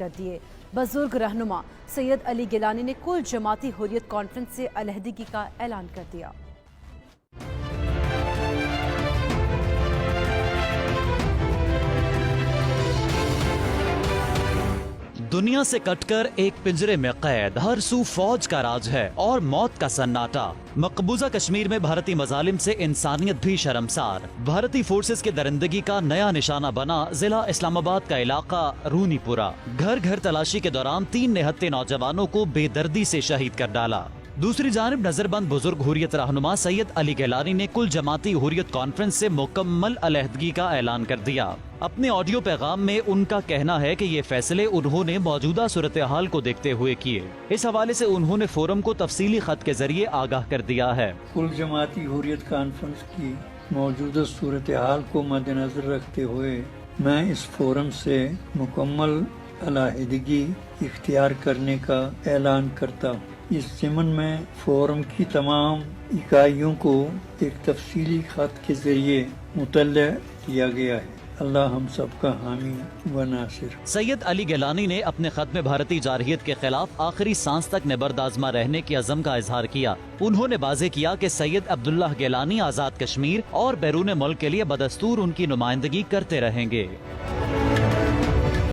کر دیے۔ بزرگ رہنما سید علی گیلانی نے کل جماعتی حریت کانفرنس سے علیحدگی کا اعلان کر دیا۔ دنیا سے کٹ کر ایک پنجرے میں قید، ہر سو فوج کا راج ہے اور موت کا سناٹا۔ مقبوضہ کشمیر میں بھارتی مظالم سے انسانیت بھی شرمسار۔ بھارتی فورسز کے درندگی کا نیا نشانہ بنا ضلع اسلام آباد کا علاقہ رونی پورہ۔ گھر گھر تلاشی کے دوران 3 نہتے نوجوانوں کو بے دردی سے شہید کر ڈالا۔ دوسری جانب نظر بند بزرگ حریت رہنما سید علی گیلانی نے کل جماعتی حریت کانفرنس سے مکمل علیحدگی کا اعلان کر دیا۔ اپنے آڈیو پیغام میں ان کا کہنا ہے کہ یہ فیصلے انہوں نے موجودہ صورتحال کو دیکھتے ہوئے کیے۔ اس حوالے سے انہوں نے فورم کو تفصیلی خط کے ذریعے آگاہ کر دیا ہے۔ کل جماعتی حریت کانفرنس کی موجودہ صورتحال کو مد نظر رکھتے ہوئے میں اس فورم سے مکمل علیحدگی اختیار کرنے کا اعلان کرتا ہوں۔ اس ضمن میں فورم کی تمام اکائیوں کو ایک تفصیلی خط کے ذریعے مطلع کیا گیا ہے۔ اللہ ہم سب کا حامی و ناصر۔ سید علی گیلانی نے اپنے خط میں بھارتی جارحیت کے خلاف آخری سانس تک نبردآزما رہنے کے عزم کا اظہار کیا۔ انہوں نے واضح کیا کہ سید عبداللہ گیلانی آزاد کشمیر اور بیرون ملک کے لیے بدستور ان کی نمائندگی کرتے رہیں گے۔